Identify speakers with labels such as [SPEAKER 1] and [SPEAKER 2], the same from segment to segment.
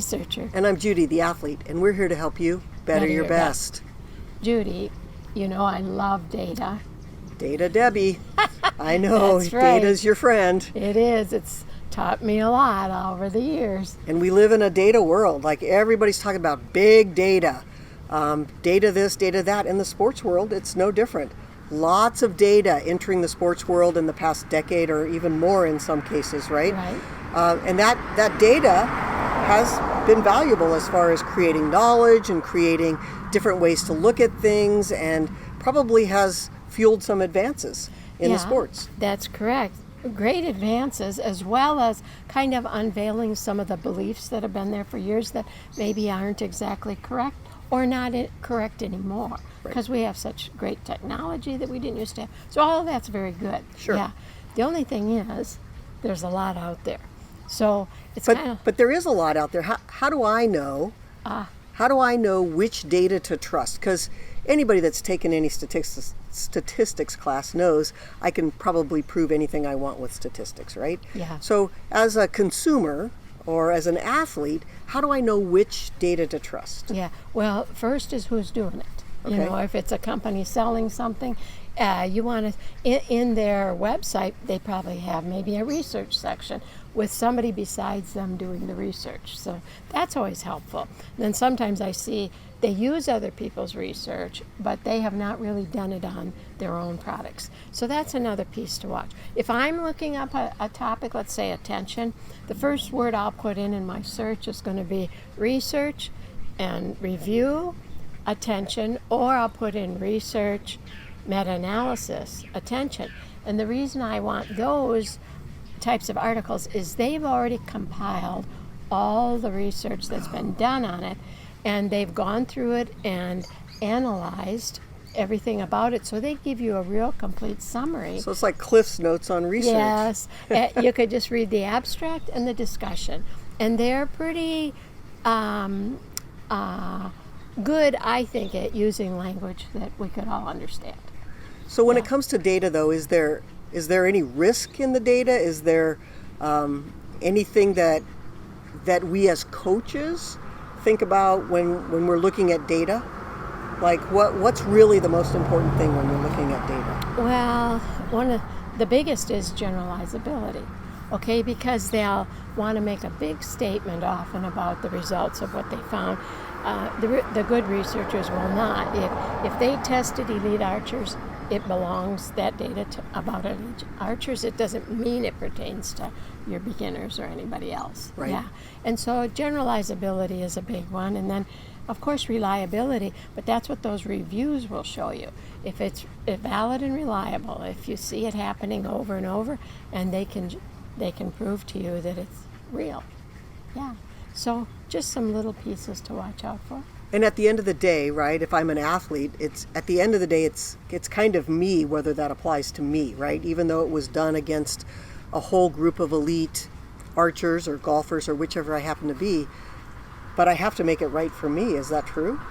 [SPEAKER 1] researcher.
[SPEAKER 2] And I'm Judy, the athlete, and we're here to help you better your best.
[SPEAKER 1] Judy, you know I love data.
[SPEAKER 2] Data Debbie. I know,
[SPEAKER 1] That's right.
[SPEAKER 2] Data's your friend.
[SPEAKER 1] It is. It's taught me a lot over the years.
[SPEAKER 2] And we live in a data world. Like everybody's talking about big data. Data this, data that. In the sports world, it's no different. Lots of data entering the sports world in the past decade or even more in some cases, right?
[SPEAKER 1] Right.
[SPEAKER 2] And that data has been valuable as far as creating knowledge and creating different ways to look at things, and probably has fueled some advances in the sports.
[SPEAKER 1] That's correct. Great advances, as well as kind of unveiling some of the beliefs that have been there for years that maybe aren't exactly correct or not correct anymore, because we have such great technology that we didn't used to have. So all of that's very good.
[SPEAKER 2] Sure.
[SPEAKER 1] Yeah. The only thing is, there's a lot out there. So it's
[SPEAKER 2] But there is a lot out there. How do I know? How do I know which data to trust? Because anybody that's taken any statistics class knows I can probably prove anything I want with statistics, right?
[SPEAKER 1] Yeah.
[SPEAKER 2] So as a consumer or as an athlete, how do I know which data to trust?
[SPEAKER 1] Yeah. Well, first is who's doing it.
[SPEAKER 2] Okay.
[SPEAKER 1] You know, if it's a company selling something, you want to, in their website, they probably have maybe a research section with somebody besides them doing the research. So that's always helpful. And then sometimes I see they use other people's research, but they have not really done it on their own products. So that's another piece to watch. If I'm looking up a topic, let's say attention, the first word I'll put in my search is going to be research and review, attention, or I'll put in research, meta-analysis, attention. And the reason I want those types of articles is they've already compiled all the research that's been done on it, and they've gone through it and analyzed everything about it, so they give you a real complete summary.
[SPEAKER 2] So it's like Cliff's Notes on research.
[SPEAKER 1] Yes. You could just read the abstract and the discussion, and they're pretty good, I think, at using language that we could all understand.
[SPEAKER 2] So when it comes to data, though, is there any risk in the data? Is there anything that we as coaches think about when we're looking at data? Like what's really the most important thing when you're looking at data?
[SPEAKER 1] Well, one of the biggest is generalizability. Okay, because they'll want to make a big statement often about the results of what they found. The good researchers will not. If they tested elite archers, it belongs, that data about elite archers. It doesn't mean it pertains to your beginners or anybody else.
[SPEAKER 2] Right.
[SPEAKER 1] Yeah. And so generalizability is a big one. And then, of course, reliability, but that's what those reviews will show you. If it's valid and reliable, if you see it happening over and over, and they can prove to you that it's real. Yeah. So just some little pieces to watch out for.
[SPEAKER 2] And at the end of the day, right, if I'm an athlete, it's kind of me whether that applies to me, right? Even though it was done against a whole group of elite archers or golfers or whichever I happen to be, but I have to make it right for me. Is that true?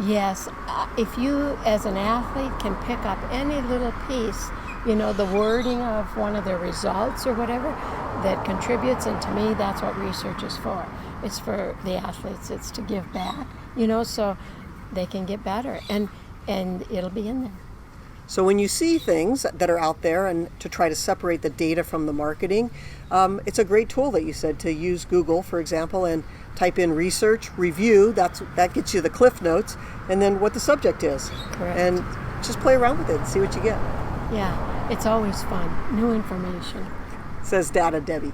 [SPEAKER 1] Yes. If you, as an athlete, can pick up any little piece, you know, the wording of one of their results or whatever that contributes, and to me, that's what research is for. It's for the athletes. It's to give back, you know, so they can get better, and it'll be in there.
[SPEAKER 2] So when you see things that are out there and to try to separate the data from the marketing, it's a great tool that you said to use Google, for example, and type in research, review, that gets you the Cliff Notes, and then what the subject is.
[SPEAKER 1] Correct.
[SPEAKER 2] And just play around with it and see what you get.
[SPEAKER 1] Yeah, it's always fun. New information.
[SPEAKER 2] Says Data Debbie.